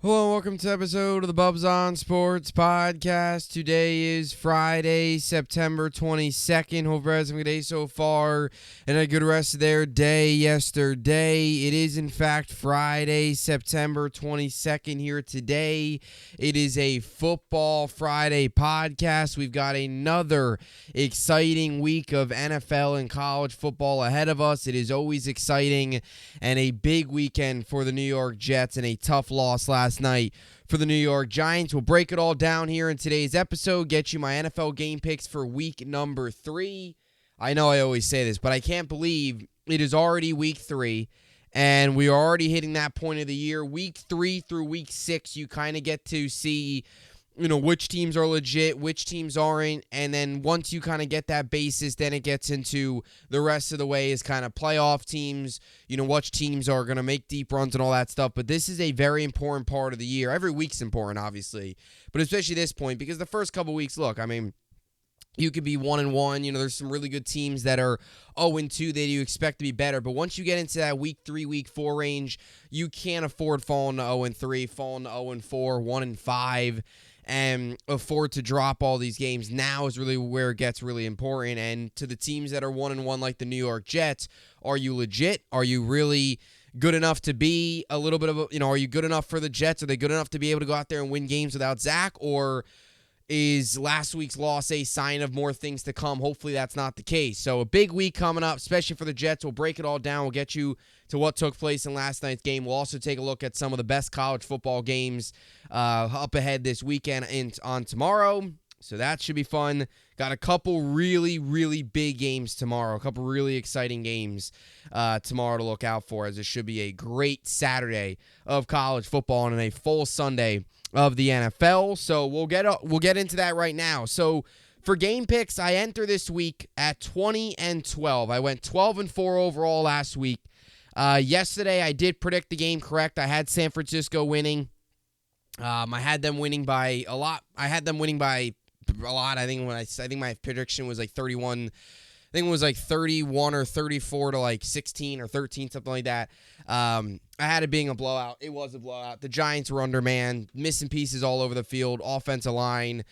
Hello and welcome to episode of the Bubbs on Sports podcast. Today is Friday, September 22nd. Hope everyone's having a good day so far and a good rest of their day yesterday. It is in fact Friday, September 22nd here today. It is a Football Friday podcast. We've got another exciting week of NFL and college football ahead of us. It is always exciting and a big weekend for the New York Jets and a tough loss last night for the New York Giants. We'll break it all down here in today's episode, get you my NFL game picks for week number 3. I know I always say this, but I can't believe it is already week 3, and we are already hitting that point of the year. Week 3 through week 6, you kind of get to see which teams are legit, which teams aren't, and then once you kind of get that basis, then it gets into the rest of the way is kind of playoff teams, which teams are going to make deep runs and all that stuff. But this is a very important part of the year. Every week's important, obviously, but especially this point, because the first couple weeks, you could be 1-1. There's some really good teams that are 0-2 that you expect to be better. But once you get into that week 3, week 4 range, you can't afford falling to 0-3, falling to 0-4, 1-5. And afford to drop all these games. Now is really where it gets really important. And to the teams that are 1-1 like the New York Jets, are you legit? Are you really good enough to be a little bit of are you good enough for the Jets? Are they good enough to be able to go out there and win games without Zach? Or is last week's loss a sign of more things to come? Hopefully that's not the case. So a big week coming up, especially for the Jets. We'll break it all down. We'll get you to what took place in last night's game. We'll also take a look at some of the best college football games up ahead this weekend and on tomorrow. So that should be fun. Got a couple really, really big games tomorrow. A couple really exciting games tomorrow to look out for, as it should be a great Saturday of college football and a full Sunday of the NFL. So we'll get into that right now. So for game picks, I enter this week at 20-12. I went 12-4 overall last week. Yesterday, I did predict the game correct. I had San Francisco winning. I had them winning by a lot. I think my prediction was like 31. I think it was like 31 or 34 to like 16 or 13, something like that. I had it being a blowout. It was a blowout. The Giants were undermanned, missing pieces all over the field, offensive line.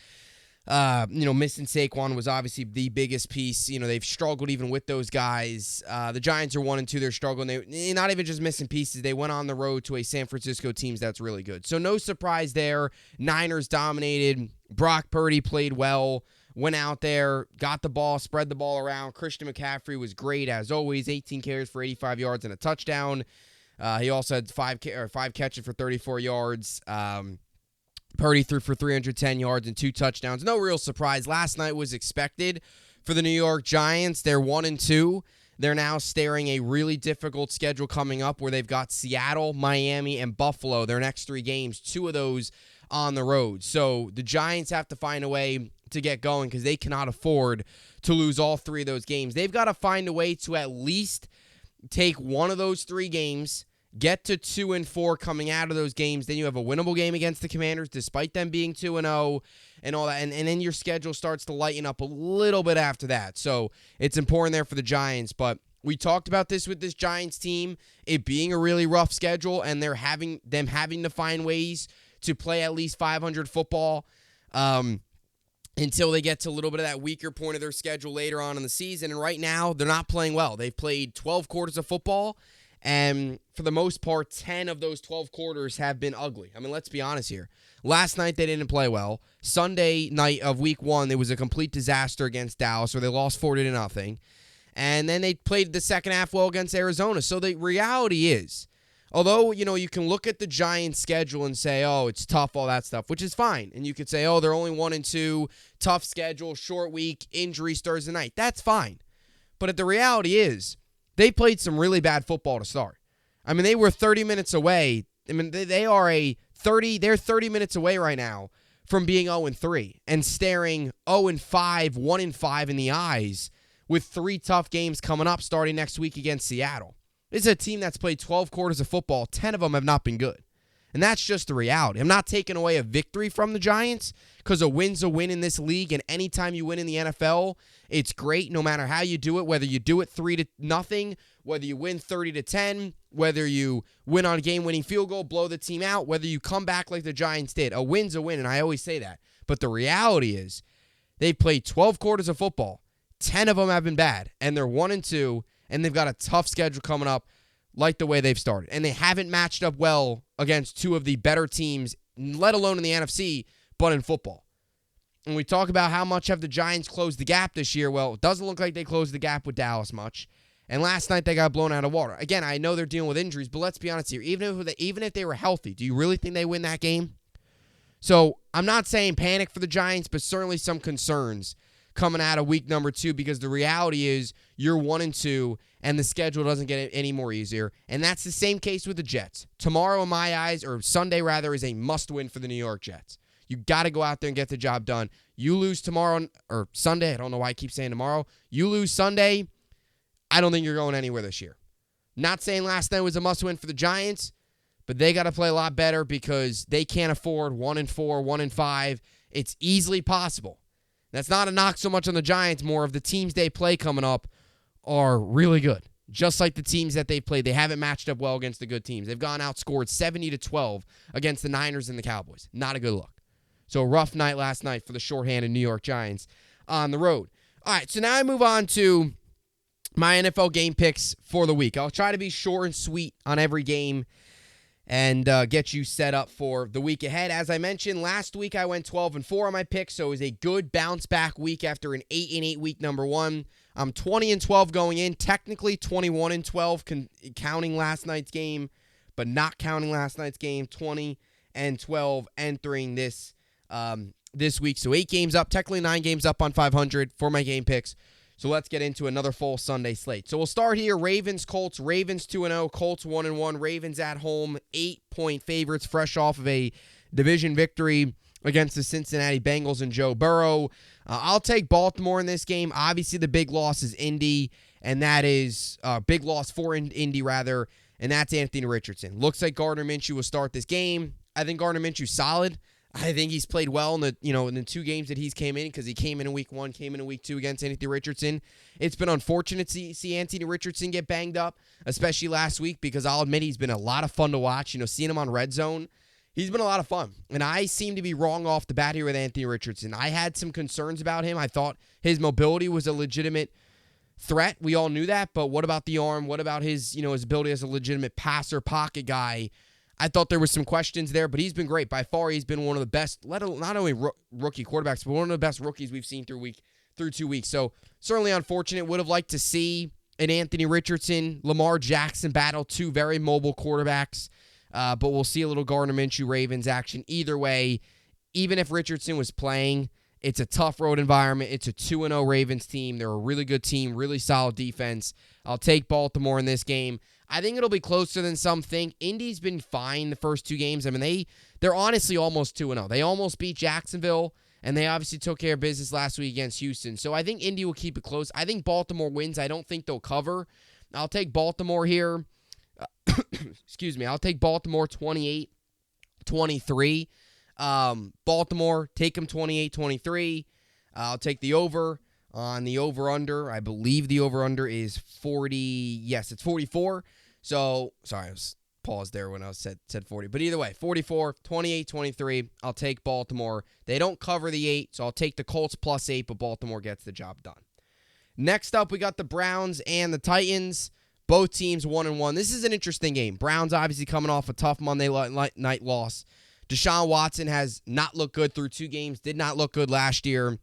Missing Saquon was obviously the biggest piece. They've struggled even with those guys. The Giants are 1-2. They're struggling. They're not even just missing pieces. They went on the road to a San Francisco team that's really good. So no surprise there. Niners dominated. Brock Purdy played well. Went out there, got the ball, spread the ball around. Christian McCaffrey was great as always. 18 carries for 85 yards and a touchdown. He also had five catches for 34 yards. Purdy threw for 310 yards and 2 touchdowns. No real surprise. Last night was expected for the New York Giants. They're 1-2. They're now staring a really difficult schedule coming up where they've got Seattle, Miami, and Buffalo, their next 3 games, 2 of those on the road. So the Giants have to find a way to get going because they cannot afford to lose all 3 of those games. They've got to find a way to at least take one of those 3 games, get to 2-4 coming out of those games. Then you have a winnable game against the Commanders, despite them being 2-0 and all that. And then your schedule starts to lighten up a little bit after that. So it's important there for the Giants. But we talked about this with this Giants team, it being a really rough schedule, and they're having to find ways to play at least 500 football until they get to a little bit of that weaker point of their schedule later on in the season. And right now, they're not playing well. They've played 12 quarters of football, and for the most part, 10 of those 12 quarters have been ugly. I mean, let's be honest here. Last night, they didn't play well. Sunday night of week 1, it was a complete disaster against Dallas, where they lost 40-0. And then they played the second half well against Arizona. So the reality is, although, you can look at the Giants' schedule and say, oh, it's tough, all that stuff, which is fine. And you could say, oh, they're only 1-2, tough schedule, short week, injuries Thursday night. That's fine. But the reality is, they played some really bad football to start. I mean, they were 30 minutes away. I mean, they're 30 minutes away right now from being 0-3 and staring 0-5, 1-5 in the eyes with 3 tough games coming up starting next week against Seattle. This is a team that's played 12 quarters of football. 10 of them have not been good. And that's just the reality. I'm not taking away a victory from the Giants because a win's a win in this league. And anytime you win in the NFL, it's great no matter how you do it, whether you do it 3-0, whether you win 30-10, whether you win on a game-winning field goal, blow the team out, whether you come back like the Giants did. A win's a win, and I always say that. But the reality is they've played 12 quarters of football. 10 of them have been bad, and they're 1-2, and they've got a tough schedule coming up like the way they've started. And they haven't matched up well against two of the better teams, let alone in the NFC, but in football. And we talk about how much have the Giants closed the gap this year. Well, it doesn't look like they closed the gap with Dallas much. And last night they got blown out of water. Again, I know they're dealing with injuries, but let's be honest here. Even if they were healthy, do you really think they win that game? So I'm not saying panic for the Giants, but certainly some concerns coming out of week number 2 because the reality is you're 1-2 and the schedule doesn't get any more easier. And that's the same case with the Jets. Tomorrow, in my eyes, or Sunday rather, is a must-win for the New York Jets. You got to go out there and get the job done. You lose tomorrow or Sunday. I don't know why I keep saying tomorrow. You lose Sunday. I don't think you're going anywhere this year. Not saying last night was a must-win for the Giants, but they got to play a lot better because they can't afford 1-4, 1-5. It's easily possible. That's not a knock so much on the Giants, more of the teams they play coming up are really good. Just like the teams that they've played, they haven't matched up well against the good teams. They've gone outscored 70-12 against the Niners and the Cowboys. Not a good look. So a rough night last night for the shorthanded New York Giants on the road. All right, so now I move on to my NFL game picks for the week. I'll try to be short and sweet on every game and get you set up for the week ahead. As I mentioned, last week I went 12-4 on my picks, so it was a good bounce-back week after an 8-8 week number 1. I'm 20-12 going in, technically 21-12 counting last night's game, but not counting last night's game, 20-12 entering this week. So 8 games up, technically 9 games up on 500 for my game picks. So let's get into another full Sunday slate. So we'll start here. Ravens, Colts. Ravens 2-0, Colts 1-1. Ravens at home, 8-point favorites, fresh off of a division victory against the Cincinnati Bengals and Joe Burrow. I'll take Baltimore in this game. Obviously, the big loss is Indy, and that is big loss for Indy, rather, and that's Anthony Richardson. Looks like Gardner Minshew will start this game. I think Gardner Minshew's solid. I think he's played well in the 2 games that he's came in, because he came in week 1, came in week 2 against Anthony Richardson. It's been unfortunate to see Anthony Richardson get banged up, especially last week, because I'll admit he's been a lot of fun to watch. Seeing him on Red Zone, he's been a lot of fun. And I seem to be wrong off the bat here with Anthony Richardson. I had some concerns about him. I thought his mobility was a legitimate threat. We all knew that, but what about the arm? What about his ability as a legitimate passer, pocket guy? I thought there were some questions there, but he's been great. By far, he's been one of the best, not only rookie quarterbacks, but one of the best rookies we've seen through 2 weeks. So certainly unfortunate. Would have liked to see an Anthony Richardson, Lamar Jackson battle, 2 very mobile quarterbacks. But we'll see a little Gardner Minshew Ravens action. Either way, even if Richardson was playing, it's a tough road environment. It's a 2-0 Ravens team. They're a really good team, really solid defense. I'll take Baltimore in this game. I think it'll be closer than some think. Indy's been fine the first 2 games. I mean, they're honestly almost 2-0. They almost beat Jacksonville, and they obviously took care of business last week against Houston. So I think Indy will keep it close. I think Baltimore wins. I don't think they'll cover. I'll take Baltimore here. Excuse me. I'll take Baltimore 28-23. Baltimore, take them 28-23. I'll take the over on the over-under. I believe the over-under is 40. Yes, it's 44. So, sorry, I was paused there when I said 40. But either way, 44, 28-23. I'll take Baltimore. They don't cover the 8, so I'll take the Colts +8, but Baltimore gets the job done. Next up, we got the Browns and the Titans. Both teams 1-1. This is an interesting game. Browns obviously coming off a tough Monday night loss. Deshaun Watson has not looked good through 2 games. Did not look good last year.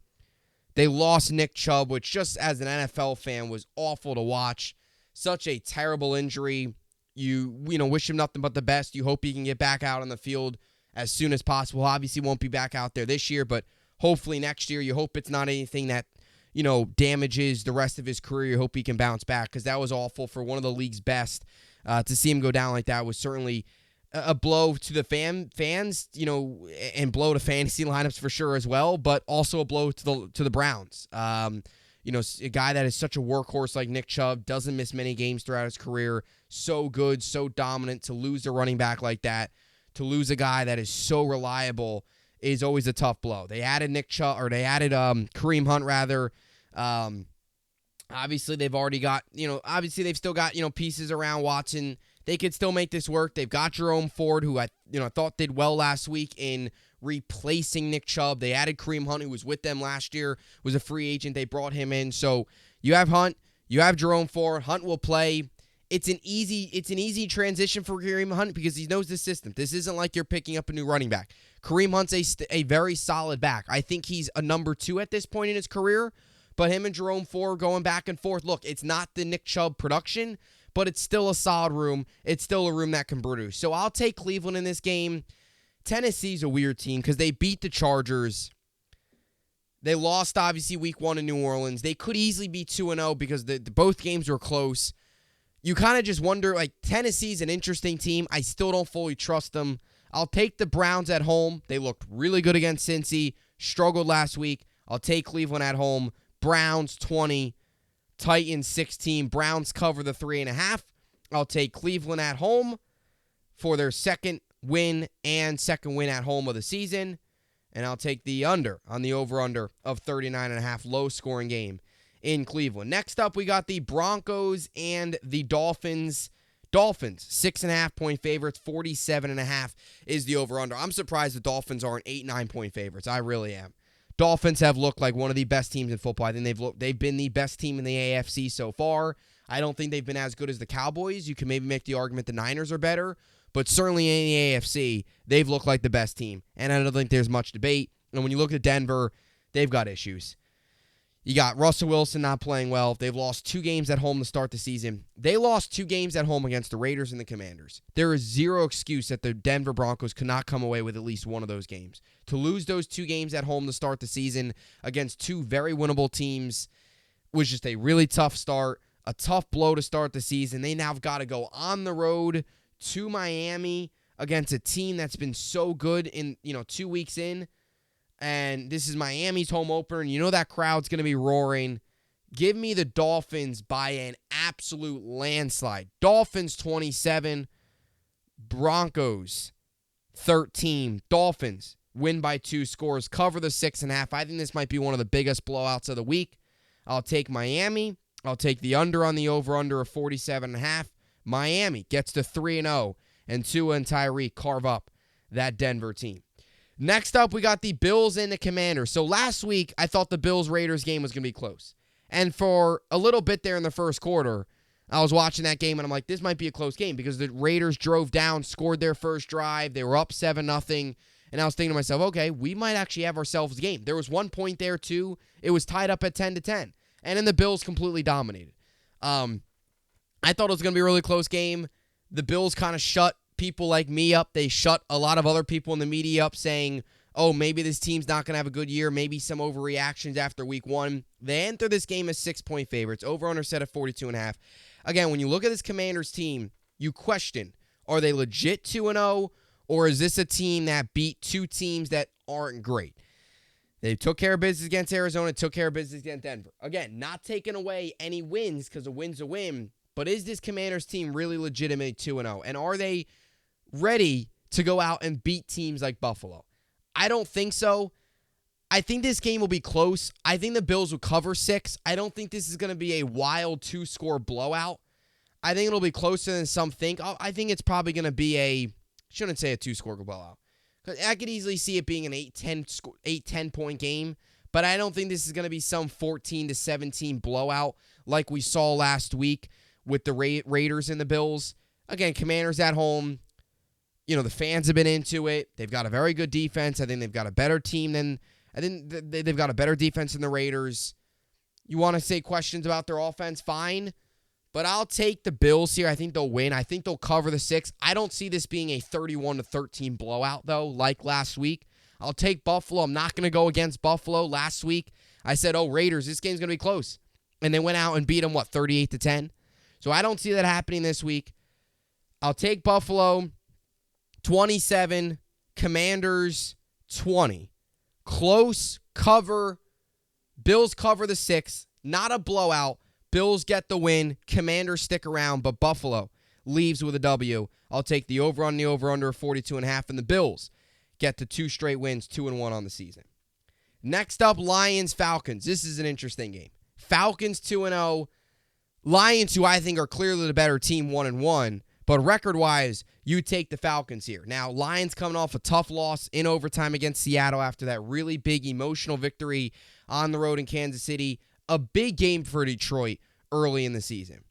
They lost Nick Chubb, which just as an NFL fan was awful to watch. Such a terrible injury. You wish him nothing but the best. You hope he can get back out on the field as soon as possible. Obviously won't be back out there this year, but hopefully next year. You hope it's not anything that, damages the rest of his career. You hope he can bounce back, because that was awful for one of the league's best. To see him go down like that was certainly a blow to the fans, and blow to fantasy lineups for sure as well, but also a blow to the Browns. A guy that is such a workhorse like Nick Chubb, doesn't miss many games throughout his career, so good, so dominant, to lose a running back like that to lose a guy that is so reliable is always a tough blow. They added Kareem Hunt rather. Obviously they've already got, obviously they've still got, pieces around Watson. They could still make this work. They've got Jerome Ford, who I thought did well last week in replacing Nick Chubb. They added Kareem Hunt, who was with them last year, was a free agent. They brought him in. So you have Hunt, you have Jerome Ford. Hunt will play. It's an easy transition for Kareem Hunt because he knows the system. This isn't like you're picking up a new running back. Kareem Hunt's a very solid back. I think he's a number 2 at this point in his career, but him and Jerome Ford going back and forth. Look, it's not the Nick Chubb production, but it's still a solid room. It's still a room that can produce. So I'll take Cleveland in this game. Tennessee's a weird team because they beat the Chargers. They lost, obviously, week 1 in New Orleans. They could easily be 2-0 because both games were close. You kind of just wonder, Tennessee's an interesting team. I still don't fully trust them. I'll take the Browns at home. They looked really good against Cincy. Struggled last week. I'll take Cleveland at home. Browns 20. Titans 16. Browns cover the 3.5. I'll take Cleveland at home for their second win at home of the season. And I'll take the under on the over-under of 39.5. Low-scoring game in Cleveland. Next up, we got the Broncos and the Dolphins. Dolphins, 6.5-point favorites. 47.5 is the over-under. I'm surprised the Dolphins aren't 8-9-point favorites. I really am. Dolphins have looked like one of the best teams in football. I think they've been the best team in the AFC so far. I don't think they've been as good as the Cowboys. You can maybe make the argument the Niners are better, but certainly in the AFC, they've looked like the best team, and I don't think there's much debate. And when you look at Denver, they've got issues. You got Russell Wilson not playing well. They've lost 2 games at home to start the season. They lost 2 games at home against the Raiders and the Commanders. There is zero excuse that the Denver Broncos could not come away with at least one of those games. To lose those 2 games at home to start the season against 2 very winnable teams was just a really tough start, a tough blow to start the season. They now have got to go on the road to Miami against a team that's been so good in 2 weeks in. And this is Miami's home opener, and that crowd's going to be roaring. Give me the Dolphins by an absolute landslide. Dolphins 27, Broncos 13. Dolphins win by 2 scores, cover the 6.5. I think this might be one of the biggest blowouts of the week. I'll take Miami. I'll take the under on the over-under of 47.5. Miami gets to 3-0, and Tua and Tyreek carve up that Denver team. Next up, we got the Bills and the Commanders. So last week, I thought the Bills-Raiders game was going to be close. And for a little bit there in the first quarter, I was watching that game, and I'm like, this might be a close game because the Raiders drove down, scored their first drive. They were up 7-0. And I was thinking to myself, okay, we might actually have ourselves a game. There was one point there, too. It was tied up at 10-10. And then the Bills completely dominated. I thought it was going to be a really close game. The Bills kind of shut people like me up. They shut a lot of other people in the media up saying, oh, maybe this team's not going to have a good year, maybe some overreactions after week 1. They enter this game as 6-point favorites, over-under set at 42.5. Again, when you look at this Commanders team, you question, are they legit 2-0, or is this a team that beat 2 teams that aren't great? They took care of business against Arizona, took care of business against Denver. Again, not taking away any wins because a win's a win, but is this Commanders team really legitimate 2-0? And are they ready to go out and beat teams like Buffalo? I don't think so. I think this game will be close. I think the Bills will cover 6. I don't think this is going to be a wild 2-score blowout. I think it'll be closer than some think. I think it's probably going to be shouldn't say a 2-score blowout. Because I could easily see it being an 8-10 point game, but I don't think this is going to be some 14-17 blowout like we saw last week with the Raiders and the Bills. Again, Commanders at home. The fans have been into it. They've got a very good defense. I think they've got a better team than they've got a better defense than the Raiders. You want to say questions about their offense? Fine. But I'll take the Bills here. I think they'll win. I think they'll cover the 6. I don't see this being a 31-13 blowout, though, like last week. I'll take Buffalo. I'm not going to go against Buffalo. Last week, I said, Raiders, this game's going to be close. And they went out and beat them, 38-10? So I don't see that happening this week. I'll take Buffalo 27, Commanders 20. Close, cover. Bills cover the 6. Not a blowout. Bills get the win. Commanders stick around, but Buffalo leaves with a W. I'll take the over on the over-under of 42.5, and the Bills get to 2 straight wins, 2-1 on the season. Next up, Lions-Falcons. This is an interesting game. Falcons 2-0. Lions, who I think are clearly the better team, 1-1. But record-wise, you take the Falcons here. Now, Lions coming off a tough loss in overtime against Seattle after that really big emotional victory on the road in Kansas City. A big game for Detroit early in the season.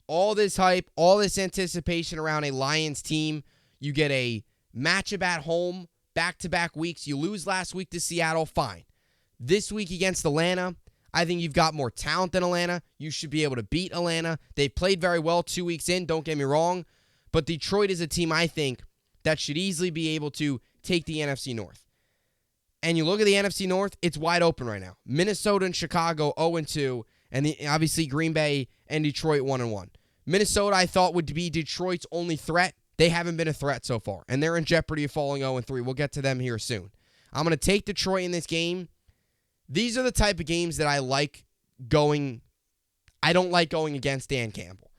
All this hype, all this anticipation around a Lions team. You get a matchup at home, back-to-back weeks. You lose last week to Seattle, fine. This week against Atlanta, I think you've got more talent than Atlanta. You should be able to beat Atlanta. They've played very well 2 weeks in, don't get me wrong. But Detroit is a team, I think, that should easily be able to take the NFC North. And you look at the NFC North, it's wide open right now. Minnesota and Chicago 0-2, and obviously Green Bay and Detroit 1-1. Minnesota, I thought, would be Detroit's only threat. They haven't been a threat so far, and they're in jeopardy of falling 0-3. We'll get to them here soon. I'm going to take Detroit in this game. These are the type of games that I like going. I don't like going against Dan Campbell.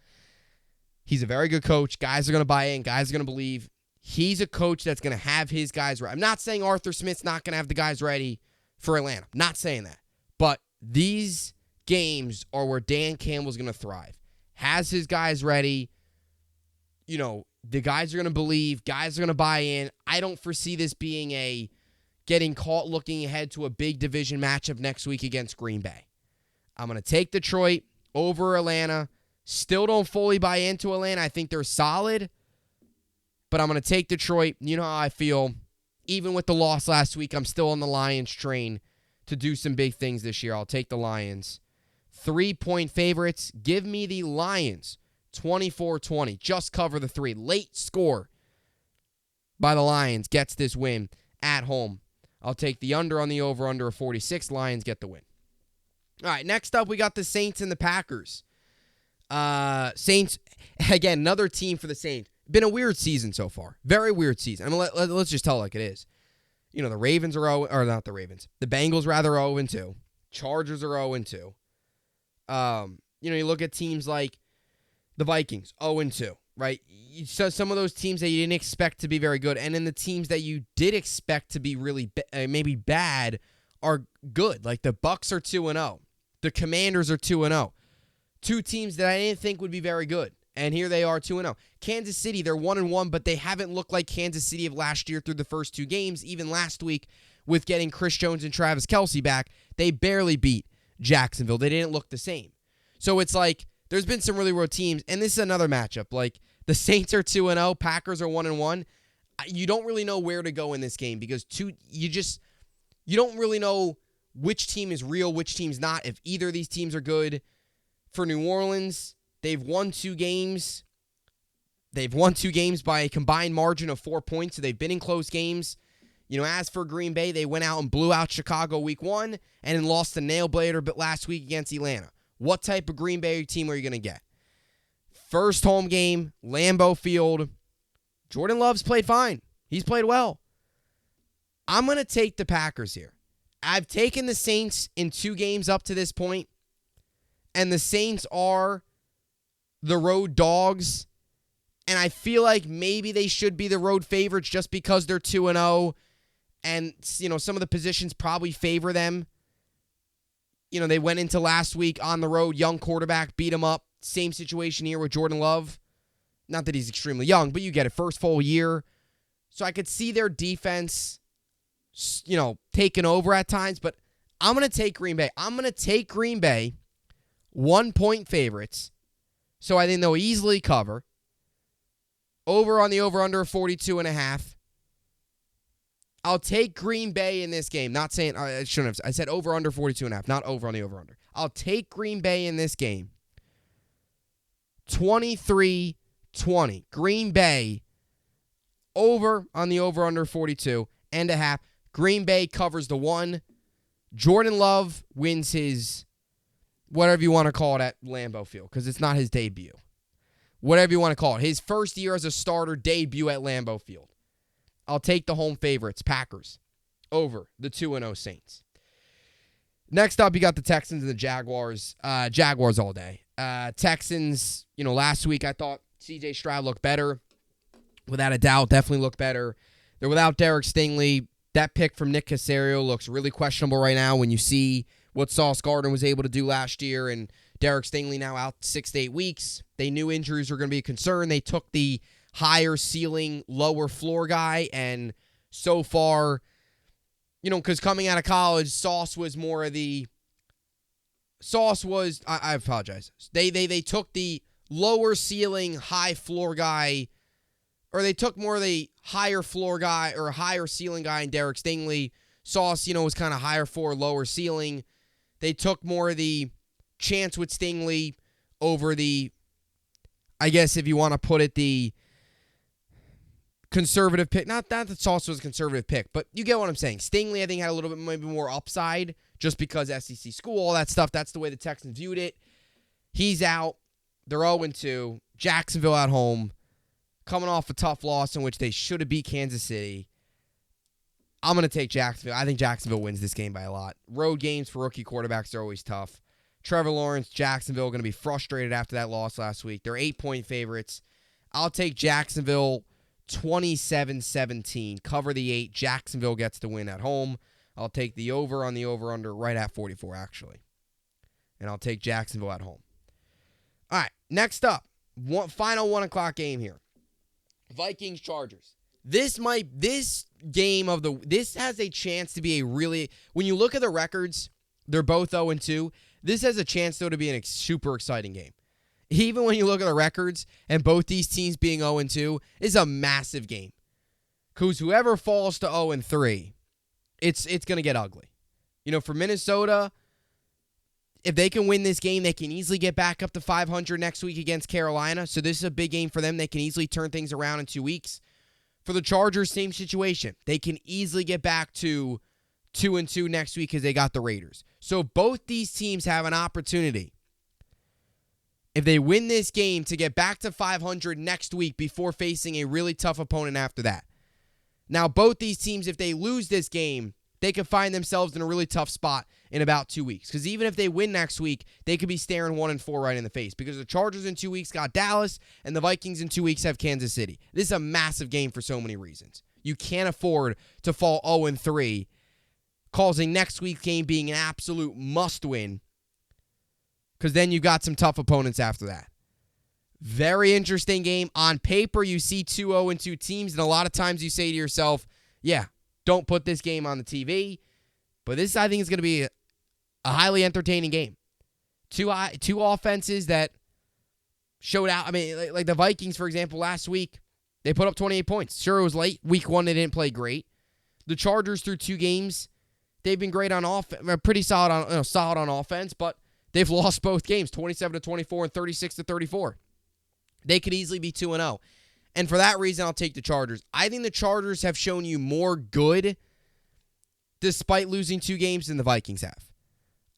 He's a very good coach. Guys are going to buy in. Guys are going to believe. He's a coach that's going to have his guys ready. I'm not saying Arthur Smith's not going to have the guys ready for Atlanta. I'm not saying that. But these games are where Dan Campbell's going to thrive. Has his guys ready. You know, the guys are going to believe. Guys are going to buy in. I don't foresee this being a getting caught looking ahead to a big division matchup next week against Green Bay. I'm going to take Detroit over Atlanta. Still don't fully buy into Atlanta. I think they're solid, but I'm going to take Detroit. You know how I feel. Even with the loss last week, I'm still on the Lions train to do some big things this year. I'll take the Lions. 3-point favorites. Give me the Lions. 24-20. Just cover the 3. Late score by the Lions gets this win at home. I'll take the under on the over-under of 46. Lions get the win. All right, next up, we got the Saints and the Packers. Saints, again, another team for the Saints. Been a weird season so far. Very weird season. I mean, let's just tell it like it is. You know, the Ravens are 0, or not the Ravens. The Bengals, rather, 0-2. Chargers are 0-2. You know, you look at teams like the Vikings, 0-2, right? So some of those teams that you didn't expect to be very good, and then the teams that you did expect to be really maybe bad are good. Like the Bucks are 2-0. The Commanders are 2-0. Two teams that I didn't think would be very good, and here they are 2-0. Kansas City, they're 1-1, but they haven't looked like Kansas City of last year through the first 2 games. Even last week with getting Chris Jones and Travis Kelce back, they barely beat Jacksonville. They didn't look the same. So it's like there's been some really real teams, and this is another matchup. Like the Saints are 2-0, Packers are 1-1. You don't really know where to go in this game because you don't really know which team is real, which team's not. If either of these teams are good. For New Orleans, they've won 2 games. They've won 2 games by a combined margin of 4 points, so they've been in close games. You know, as for Green Bay, they went out and blew out Chicago week 1 and then lost the nail-biter but last week against Atlanta. What type of Green Bay team are you going to get? First home game, Lambeau Field. Jordan Love's played fine. He's played well. I'm going to take the Packers here. I've taken the Saints in 2 games up to this point. And the Saints are the road dogs. And I feel like maybe they should be the road favorites just because they're 2-0. And, you know, some of the positions probably favor them. You know, they went into last week on the road, young quarterback, beat him up. Same situation here with Jordan Love. Not that he's extremely young, but you get it. First full year. So I could see their defense, you know, taking over at times. But I'm going to take Green Bay. I'm going to take Green Bay. 1-point favorites. So I think they'll easily cover. Over on the over-under of 42.5. I'll take Green Bay in this game. Not saying, I shouldn't have. I said over-under 42.5, not over on the over-under. I'll take Green Bay in this game. 23-20. Green Bay over on the over-under 42.5. Green Bay covers the 1. Jordan Love wins his whatever you want to call it at Lambeau Field, because it's not his debut. Whatever you want to call it. His first year as a starter debut at Lambeau Field. I'll take the home favorites, Packers, over the 2-0 Saints. Next up, you got the Texans and the Jaguars. Jaguars all day. Texans, you know, last week I thought C.J. Stroud looked better. Without a doubt, definitely looked better. They're without Derek Stingley. That pick from Nick Caserio looks really questionable right now when you see what Sauce Gardner was able to do last year, and Derek Stingley now out 6 to 8 weeks. They knew injuries were going to be a concern. They took the higher ceiling, lower floor guy, and so far, because coming out of college, Sauce was more of the... I apologize. They took the lower ceiling, high floor guy, or they took more of the higher floor guy or higher ceiling guy in Derek Stingley. Sauce, was kind of higher floor, lower ceiling. They took more of the chance with Stingley over the, I guess if you want to put it, the conservative pick. Not that Sauce was a conservative pick, but you get what I'm saying. Stingley, I think, had a little bit maybe more upside just because SEC school, all that stuff. That's the way the Texans viewed it. He's out. They're 0-2. Jacksonville at home. Coming off a tough loss in which they should have beat Kansas City. I'm going to take Jacksonville. I think Jacksonville wins this game by a lot. Road games for rookie quarterbacks are always tough. Trevor Lawrence, Jacksonville, going to be frustrated after that loss last week. They're 8-point favorites. I'll take Jacksonville 27-17. Cover the 8. Jacksonville gets the win at home. I'll take the over on the over-under right at 44, actually. And I'll take Jacksonville at home. All right, next up, final 1 o'clock game here. Vikings-Chargers. This has a chance to be a really, when you look at the records, they're both 0-2. This has a chance, though, to be a super exciting game. Even when you look at the records and both these teams being 0-2, is a massive game. Because whoever falls to 0-3, it's going to get ugly. For Minnesota, if they can win this game, they can easily get back up to 500 next week against Carolina. So this is a big game for them. They can easily turn things around in 2 weeks. For the Chargers, same situation. They can easily get back to 2-2 next week because they got the Raiders. So both these teams have an opportunity, if they win this game, to get back to 500 next week before facing a really tough opponent after that. Now, both these teams, if they lose this game, they could find themselves in a really tough spot in about 2 weeks. Because even if they win next week, they could be staring 1-4 right in the face. Because the Chargers in 2 weeks got Dallas, and the Vikings in 2 weeks have Kansas City. This is a massive game for so many reasons. You can't afford to fall 0-3, causing next week's game being an absolute must-win. Because then you got some tough opponents after that. Very interesting game. On paper, you see 2 0-2 teams, and a lot of times you say to yourself, yeah, don't put this game on the TV. But this, I think, is going to be a highly entertaining game. Two offenses that showed out. I mean, like the Vikings, for example, last week, they put up 28 points. Sure, it was late. Week 1, they didn't play great. The Chargers, through 2 games, they've been great on offense, pretty solid on offense, but they've lost both games, 27-24 and 36-34. They could easily be 2-0. And for that reason, I'll take the Chargers. I think the Chargers have shown you more good despite losing 2 games than the Vikings have.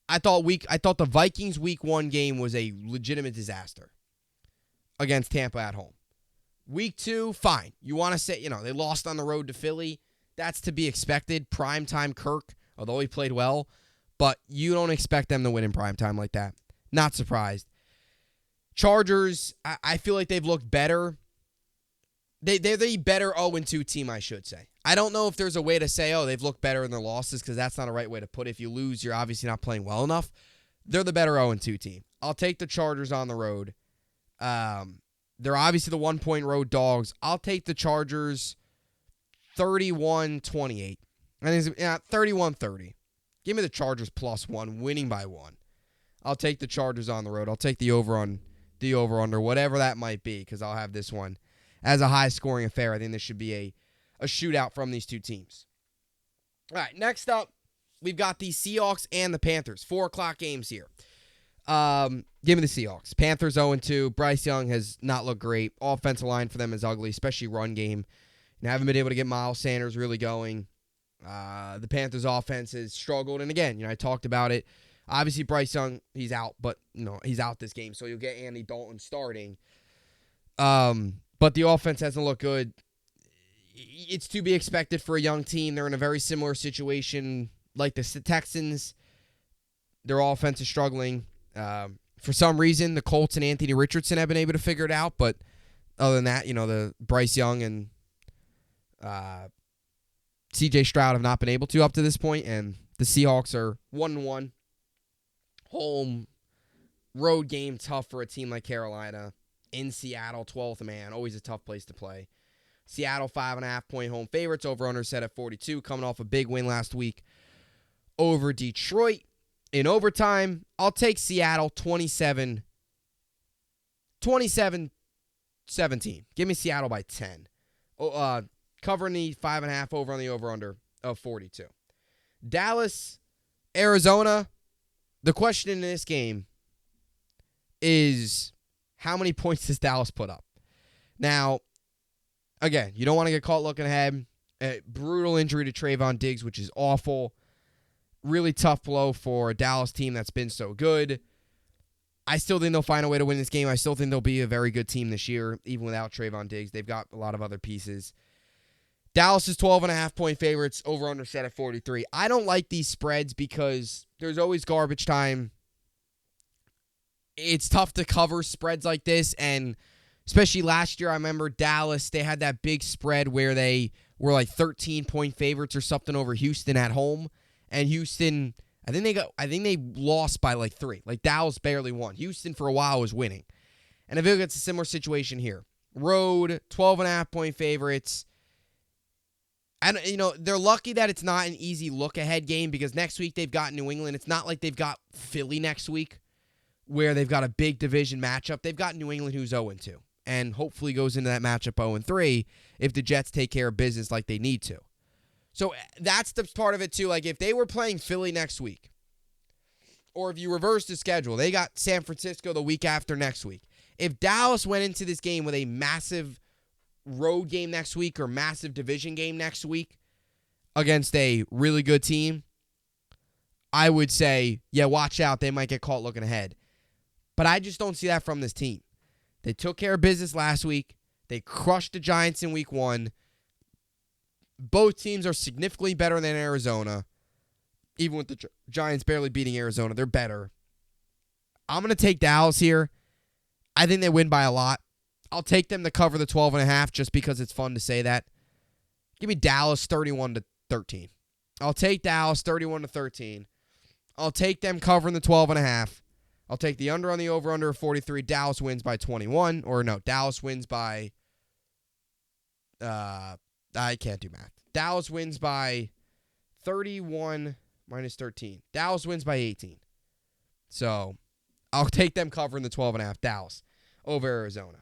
I thought the Vikings Week 1 game was a legitimate disaster against Tampa at home. Week 2, fine. You want to say, they lost on the road to Philly. That's to be expected. Primetime Kirk, although he played well. But you don't expect them to win in primetime like that. Not surprised. Chargers, I feel like they've looked better. They're the better 0-2 team, I should say. I don't know if there's a way to say, they've looked better in their losses, because that's not a right way to put it. If you lose, you're obviously not playing well enough. They're the better 0-2 team. I'll take the Chargers on the road. They're obviously the 1-point road dogs. I'll take the Chargers 31-28. I think it's 31-30. Give me the Chargers +1, winning by 1. I'll take the Chargers on the road. I'll take the over-under, whatever that might be, because I'll have this one as a high-scoring affair. I think this should be a shootout from these 2 teams. All right, next up, we've got the Seahawks and the Panthers. 4 o'clock games here. Give me the Seahawks. Panthers 0-2. Bryce Young has not looked great. Offensive line for them is ugly, especially run game. And haven't been able to get Miles Sanders really going. The Panthers' offense has struggled. And again, I talked about it. Obviously, Bryce Young, he's out, but he's out this game, so you'll get Andy Dalton starting. But the offense hasn't looked good. It's to be expected for a young team. They're in a very similar situation like the Texans. Their offense is struggling. For some reason, the Colts and Anthony Richardson have been able to figure it out, but Other than that, the Bryce Young and C.J. Stroud have not been able to up to this point, and the Seahawks are 1-1. Home, road game tough for a team like Carolina. In Seattle, 12th man, always a tough place to play. Seattle, 5.5-point home favorites, over-under set at 42, coming off a big win last week over Detroit. In overtime, I'll take Seattle 27-17. Give me Seattle by 10. Covering the 5.5 over on the over-under of 42. Dallas, Arizona. The question in this game is how many points does Dallas put up? Now, again, you don't want to get caught looking ahead. A brutal injury to Trayvon Diggs, which is awful. Really tough blow for a Dallas team that's been so good. I still think they'll find a way to win this game. I still think they'll be a very good team this year, even without Trayvon Diggs. They've got a lot of other pieces. Dallas is 12.5-point favorites, over-under set at 43. I don't like these spreads because there's always garbage time. It's tough to cover spreads like this, and especially last year, I remember Dallas, they had that big spread where they were like 13-point favorites or something over Houston at home, and Houston, I think they lost by like 3. Like Dallas barely won. Houston for a while was winning. And I feel like it's a similar situation here. Road, 12.5-point favorites. And, they're lucky that it's not an easy look-ahead game because next week they've got New England. It's not like they've got Philly next week where they've got a big division matchup. They've got New England who's 0-2 and hopefully goes into that matchup 0-3 if the Jets take care of business like they need to. So that's the part of it, too. Like, if they were playing Philly next week, or if you reverse the schedule, they got San Francisco the week after next week. If Dallas went into this game with a massive road game next week or massive division game next week against a really good team, I would say, yeah, watch out. They might get caught looking ahead. But I just don't see that from this team. They took care of business last week. They crushed the Giants in week 1. Both teams are significantly better than Arizona. Even with the Giants barely beating Arizona, they're better. I'm going to take Dallas here. I think they win by a lot. I'll take them to cover the 12.5 just because it's fun to say that. Give me Dallas 31-13. I'll take Dallas 31-13. I'll take them covering the 12.5. I'll take the under on the over-under of 43. Dallas wins by 21. Or no, Dallas wins by... I can't do math. Dallas wins by 31 minus 13. Dallas wins by 18. So, I'll take them covering the 12.5. Dallas over Arizona.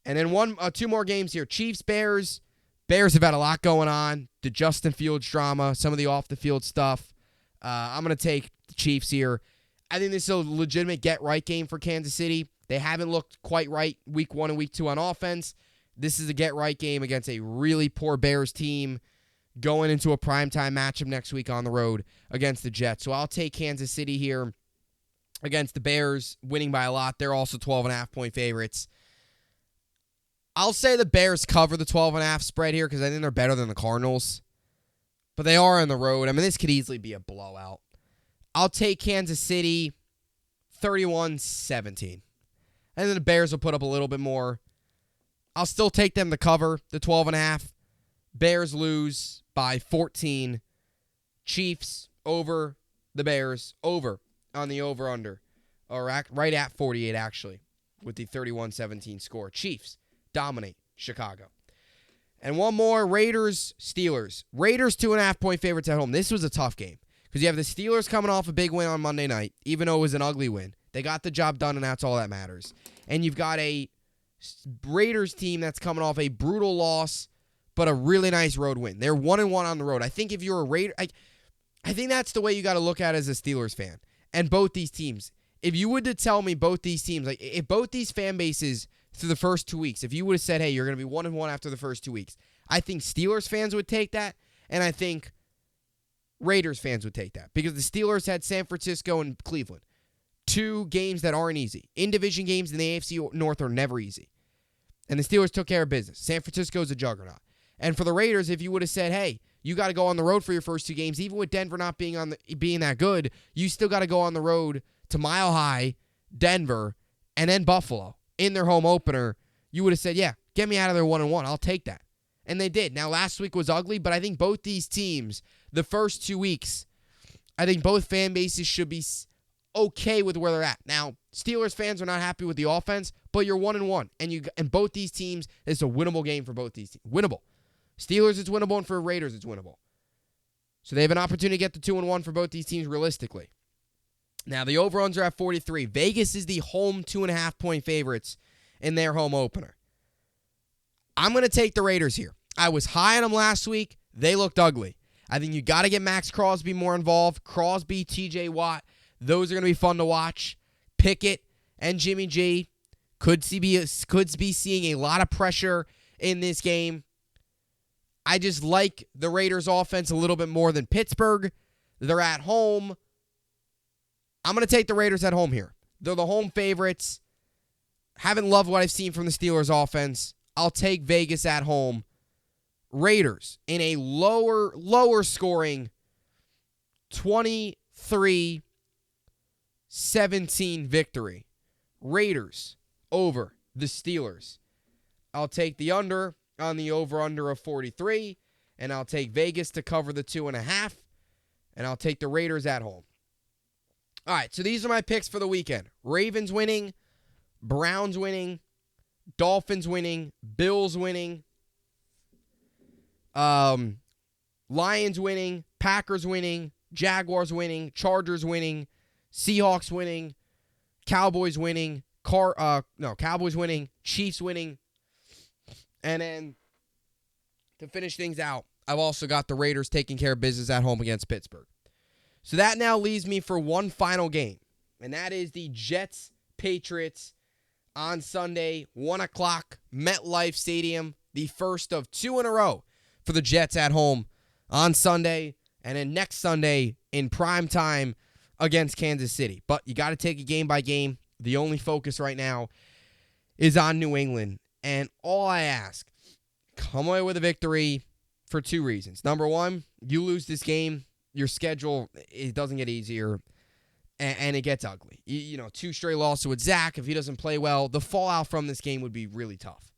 And then two more games here. Chiefs, Bears. Bears have had a lot going on. The Justin Fields drama, some of the off-the-field stuff. I'm going to take the Chiefs here. I think this is a legitimate get-right game for Kansas City. They haven't looked quite right week 1 and week 2 on offense. This is a get-right game against a really poor Bears team going into a primetime matchup next week on the road against the Jets. So I'll take Kansas City here against the Bears, winning by a lot. They're also 12.5-point favorites. I'll say the Bears cover the 12.5 spread here because I think they're better than the Cardinals. But they are on the road. I mean, this could easily be a blowout. I'll take Kansas City 31-17. And then the Bears will put up a little bit more. I'll still take them to cover the 12.5. Bears lose by 14. Chiefs over the Bears. Over on the over-under. Or right at 48, actually, with the 31-17 score. Chiefs dominate Chicago. And one more, Raiders, Steelers. Raiders 2.5-point favorites at home. This was a tough game because you have the Steelers coming off a big win on Monday night, even though it was an ugly win. They got the job done, and that's all that matters. And you've got a Raiders team that's coming off a brutal loss, but a really nice road win. They're 1-1 on the road. I think if you're a Raider, I think that's the way you got to look at it as a Steelers fan. And both these teams. If you would to tell me both these teams, like if both these fan bases through the first 2 weeks, if you would have said, hey, you're going to be 1-1 after the first 2 weeks, I think Steelers fans would take that, and I think Raiders fans would take that because the Steelers had San Francisco and Cleveland. 2 games that aren't easy. In-division games in the AFC North are never easy. And the Steelers took care of business. San Francisco is a juggernaut. And for the Raiders, if you would have said, hey, you got to go on the road for your first 2 games, even with Denver not being that good, you still got to go on the road to Mile High, Denver, and then Buffalo in their home opener. you would have said, yeah, get me out of there 1-1. I'll take that. And they did. Now, last week was ugly, but I think both these teams, the first 2 weeks, I think both fan bases should be okay with where they're at. Now, Steelers fans are not happy with the offense, but you're 1-1. And both these teams, it's a winnable game for both these teams. Winnable. Steelers, it's winnable, and for Raiders, it's winnable. So they have an opportunity to get to 2-1 for both these teams realistically. Now, the over-runs are at 43. Vegas is the home 2.5-point favorites in their home opener. I'm going to take the Raiders here. I was high on them last week. They looked ugly. I think you got to get Max Crosby more involved. Crosby, TJ Watt, those are going to be fun to watch. Pickett and Jimmy G could be seeing a lot of pressure in this game. I just like the Raiders' offense a little bit more than Pittsburgh. They're at home. I'm going to take the Raiders at home here. They're the home favorites. Haven't loved what I've seen from the Steelers' offense. I'll take Vegas at home. Raiders in a lower scoring 23-17 victory. Raiders over the Steelers. I'll take the under on the over-under of 43, and I'll take Vegas to cover the 2.5, and I'll take the Raiders at home. All right, so these are my picks for the weekend. Ravens winning, Browns winning, Dolphins winning, Bills winning, Lions winning, Packers winning, Jaguars winning, Chargers winning, Seahawks winning, Cowboys winning, Cowboys winning, Chiefs winning. And then to finish things out, I've also got the Raiders taking care of business at home against Pittsburgh. So that now leaves me for one final game, and that is the Jets-Patriots on Sunday, 1 o'clock, MetLife Stadium, the first of 2 in a row for the Jets at home on Sunday, and then next Sunday in prime time against Kansas City. But you got to take it game by game. The only focus right now is on New England, and all I ask, come away with a victory for 2 reasons. Number one, you lose this game, your schedule, it doesn't get easier, and it gets ugly. 2 straight losses with Zach. If he doesn't play well, the fallout from this game would be really tough.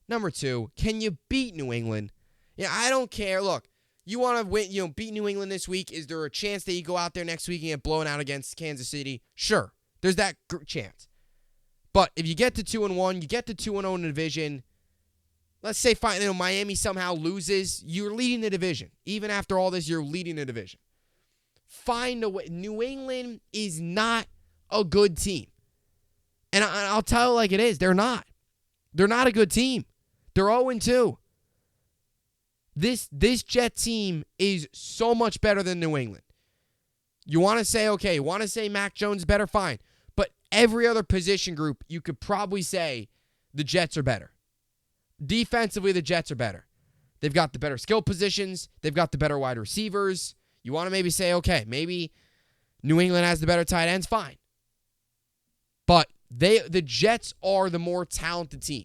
Number 2, can you beat New England? Yeah, I don't care. Look, you want to win, beat New England this week. Is there a chance that you go out there next week and get blown out against Kansas City? Sure, there's that chance. But if you get to 2-1, you get to 2-0 in the division. Let's say Miami somehow loses. You're leading the division. Even after all this, you're leading the division. Find a way. New England is not a good team. And I'll tell you like it is. They're not. They're not a good team. They're 0-2. This Jet team is so much better than New England. You want to say, Mac Jones is better? Fine. But every other position group, you could probably say the Jets are better. Defensively, the Jets are better. They've got the better skill positions. They've got the better wide receivers. You want to maybe say, okay, maybe New England has the better tight ends. Fine. But the Jets are the more talented team.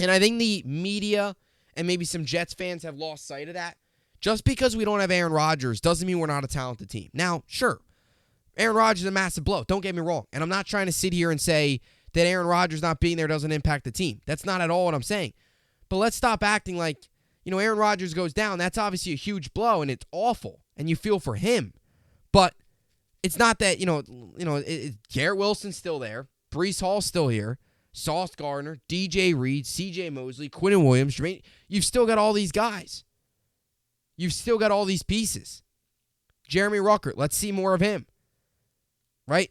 And I think the media and maybe some Jets fans have lost sight of that. Just because we don't have Aaron Rodgers doesn't mean we're not a talented team. Now, sure, Aaron Rodgers is a massive blow. Don't get me wrong. And I'm not trying to sit here and say that Aaron Rodgers not being there doesn't impact the team. That's not at all what I'm saying. But let's stop acting like, Aaron Rodgers goes down. That's obviously a huge blow, and it's awful, and you feel for him. But it's not that, Garrett Wilson's still there. Breece Hall's still here. Sauce Gardner, DJ Reed, CJ Mosley, Quinnen Williams. You've still got all these guys. You've still got all these pieces. Jeremy Ruckert, let's see more of him. Right?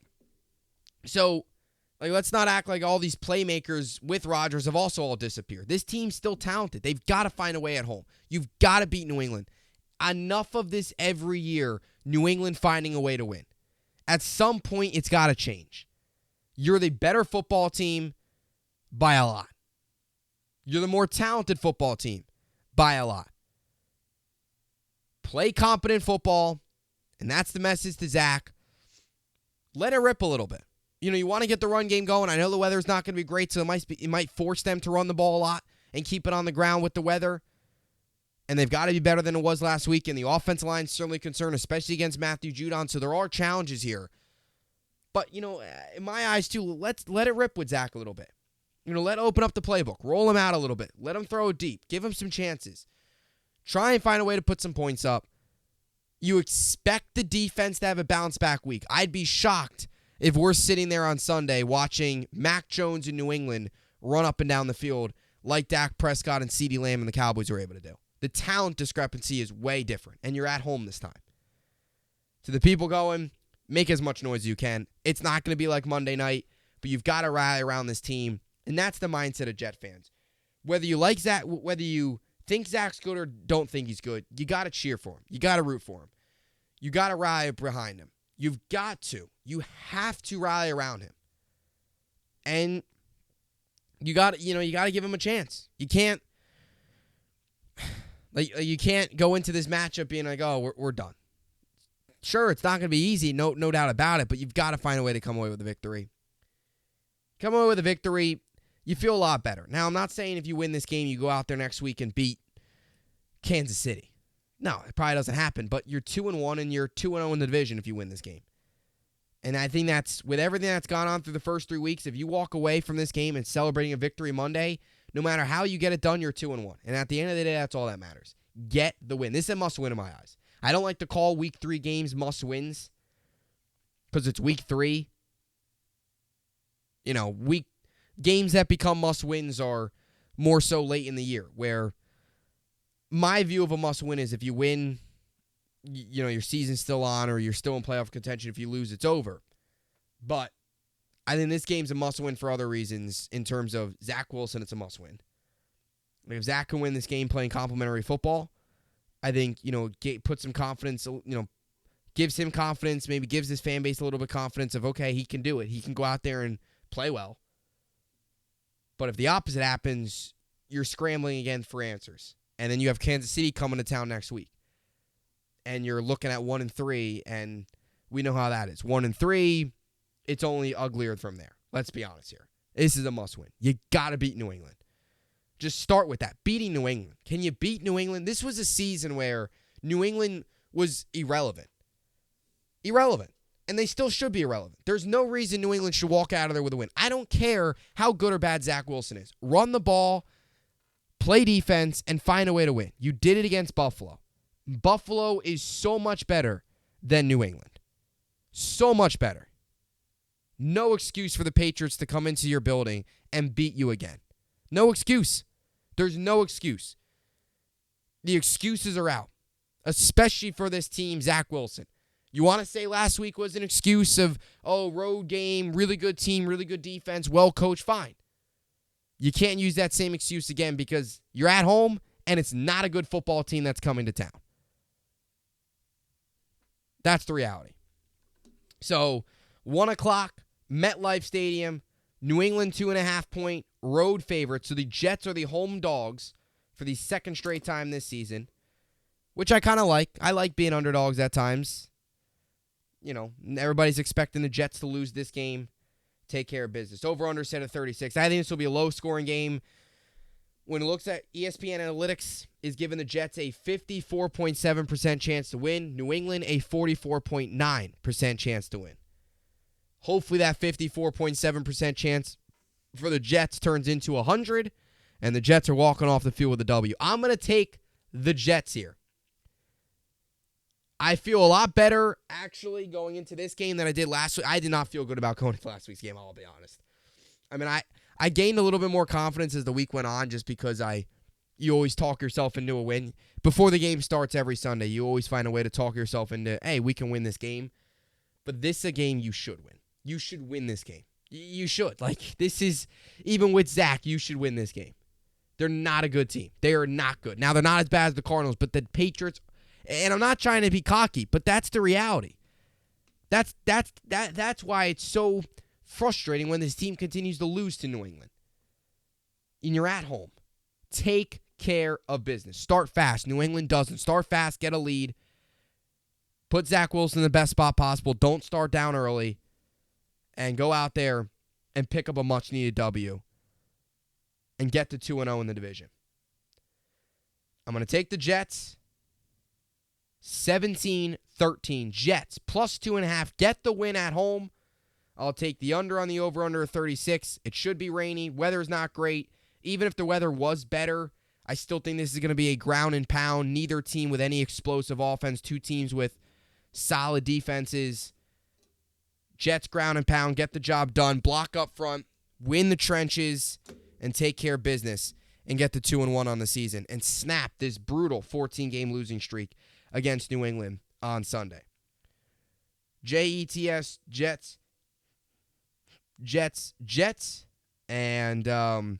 So, let's not act like all these playmakers with Rodgers have also all disappeared. This team's still talented. They've got to find a way at home. You've got to beat New England. Enough of this every year, New England finding a way to win. At some point, it's got to change. You're the better football team by a lot. You're the more talented football team by a lot. Play competent football, and that's the message to Zach. Let it rip a little bit. You want to get the run game going. I know the weather's not going to be great, so it might force them to run the ball a lot and keep it on the ground with the weather. And they've got to be better than it was last week, and the offensive line is certainly concerned, especially against Matthew Judon, so there are challenges here. But, in my eyes, too, let it rip with Zach a little bit. Let open up the playbook. Roll them out a little bit. Let them throw it deep. Give them some chances. Try and find a way to put some points up. You expect the defense to have a bounce back week. I'd be shocked if we're sitting there on Sunday watching Mac Jones in New England run up and down the field like Dak Prescott and CeeDee Lamb and the Cowboys were able to do. The talent discrepancy is way different, and you're at home this time. To the people going, make as much noise as you can. It's not going to be like Monday night, but you've got to rally around this team, and that's the mindset of Jet fans. Whether you like Zach, whether you think Zach's good or don't think he's good, you got to cheer for him. You got to root for him. You got to rally behind him. You've got to. You have to rally around him. And you got to give him a chance. You can't you can't go into this matchup being like, "Oh, we're done." Sure, it's not going to be easy, no doubt about it, but you've got to find a way to come away with a victory. Come away with a victory, you feel a lot better. Now, I'm not saying if you win this game, you go out there next week and beat Kansas City. No, it probably doesn't happen, but you're 2-1 and you're 2-0 in the division if you win this game. And I think that's, with everything that's gone on through the first 3 weeks, if you walk away from this game and celebrating a victory Monday, no matter how you get it done, you're 2-1. And at the end of the day, that's all that matters. Get the win. This is a must-win in my eyes. I don't like to call week 3 games must-wins because it's week 3. Games that become must-wins are more so late in the year, where my view of a must-win is if you win, your season's still on or you're still in playoff contention. If you lose, it's over. But I think this game's a must-win for other reasons. In terms of Zach Wilson, it's a must-win. If Zach can win this game playing complimentary football, I think, puts some confidence, gives him confidence, maybe gives his fan base a little bit of confidence of, okay, he can do it. He can go out there and play well. But if the opposite happens, you're scrambling again for answers. And then you have Kansas City coming to town next week. And you're looking at 1-3, and we know how that is. 1-3, it's only uglier from there. Let's be honest here. This is a must-win. You got to beat New England. Just start with that. Beating New England. Can you beat New England? This was a season where New England was irrelevant. Irrelevant. And they still should be irrelevant. There's no reason New England should walk out of there with a win. I don't care how good or bad Zach Wilson is. Run the ball, play defense, and find a way to win. You did it against Buffalo. Buffalo is so much better than New England. So much better. No excuse for the Patriots to come into your building and beat you again. No excuse. There's no excuse. The excuses are out, especially for this team, Zach Wilson. You want to say last week was an excuse of, road game, really good team, really good defense, well coached, fine. You can't use that same excuse again because you're at home and it's not a good football team that's coming to town. That's the reality. So, 1 o'clock, MetLife Stadium, New England 2.5-point road favorite. So the Jets are the home dogs for the second straight time this season, which I kind of like. I like being underdogs at times. Everybody's expecting the Jets to lose this game. Take care of business. Over-under set at 36. I think this will be a low-scoring game. When it looks at ESPN Analytics, is giving the Jets a 54.7% chance to win. New England a 44.9% chance to win. Hopefully that 54.7% chance for the Jets turns into 100, and the Jets are walking off the field with a W. I'm going to take the Jets here. I feel a lot better, actually, going into this game than I did last week. I did not feel good about going into last week's game, I'll be honest. I mean, I gained a little bit more confidence as the week went on just because you always talk yourself into a win. Before the game starts every Sunday, you always find a way to talk yourself into, hey, we can win this game. But this is a game you should win. You should win this game. You should. This is, even with Zach, you should win this game. They're not a good team. They are not good. Now, they're not as bad as the Cardinals, but the Patriots, and I'm not trying to be cocky, but that's the reality. That's why it's so frustrating when this team continues to lose to New England. And you're at home. Take care of business. Start fast. New England doesn't. Start fast, get a lead. Put Zach Wilson in the best spot possible. Don't start down early. And go out there and pick up a much-needed W. And get to 2-0 in the division. I'm going to take the Jets. 17-13. Jets plus 2.5. Get the win at home. I'll take the under on the over-under of 36. It should be rainy. Weather's not great. Even if the weather was better, I still think this is going to be a ground and pound. Neither team with any explosive offense. Two teams with solid defenses. Jets ground and pound. Get the job done. Block up front. Win the trenches. And take care of business. And get the 2-1 on the season. And snap this brutal 14-game losing streak against New England on Sunday. Jets, Jets. And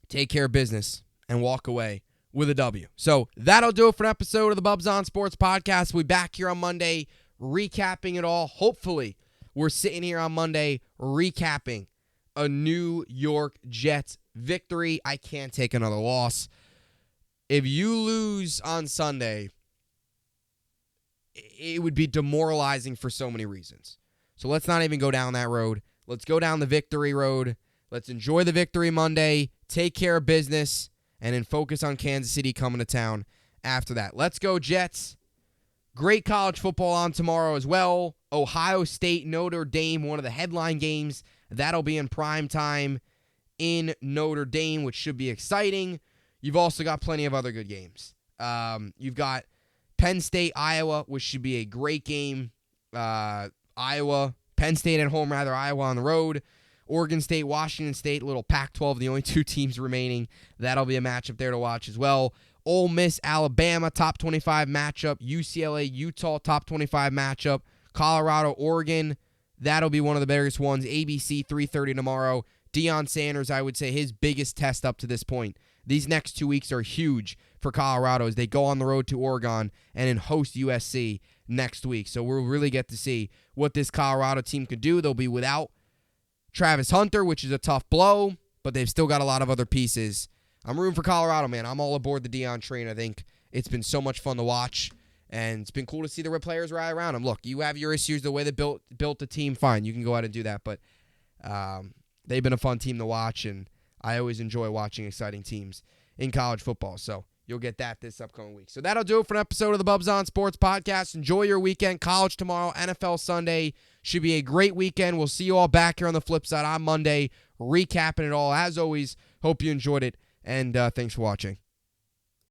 take care of business and walk away with a W. So that'll do it for an episode of the Bubbs on Sports podcast. We'll be back here on Monday recapping it all. Hopefully, we're sitting here on Monday recapping a New York Jets victory. I can't take another loss. If you lose on Sunday, it would be demoralizing for so many reasons. So let's not even go down that road. Let's go down the victory road. Let's enjoy the victory Monday, take care of business, and then focus on Kansas City coming to town after that. Let's go, Jets. Great college football on tomorrow as well. Ohio State, Notre Dame, one of the headline games. That'll be in prime time in Notre Dame, which should be exciting. You've also got plenty of other good games. You've got Penn State, Iowa, which should be a great game. Penn State at home, Iowa on the road. Oregon State, Washington State, little Pac-12, the only two teams remaining. That'll be a matchup there to watch as well. Ole Miss, Alabama, top 25 matchup. UCLA, Utah, top 25 matchup. Colorado, Oregon, that'll be one of the biggest ones. ABC, 3:30 tomorrow. Deion Sanders, I would say his biggest test up to this point. These next 2 weeks are huge for Colorado as they go on the road to Oregon and then host USC next week. So we'll really get to see what this Colorado team could do. They'll be without Travis Hunter, which is a tough blow, but they've still got a lot of other pieces. I'm rooting for Colorado, man. I'm all aboard the Deion train. I think it's been so much fun to watch, and it's been cool to see the players rally around him. Look, you have your issues, the way they built the team, fine. You can go out and do that, but they've been a fun team to watch, and I always enjoy watching exciting teams in college football. So you'll get that this upcoming week. So that'll do it for an episode of the Bubbs on Sports podcast. Enjoy your weekend. College tomorrow, NFL Sunday. Should be a great weekend. We'll see you all back here on the flip side on Monday, recapping it all. As always, hope you enjoyed it, and thanks for watching.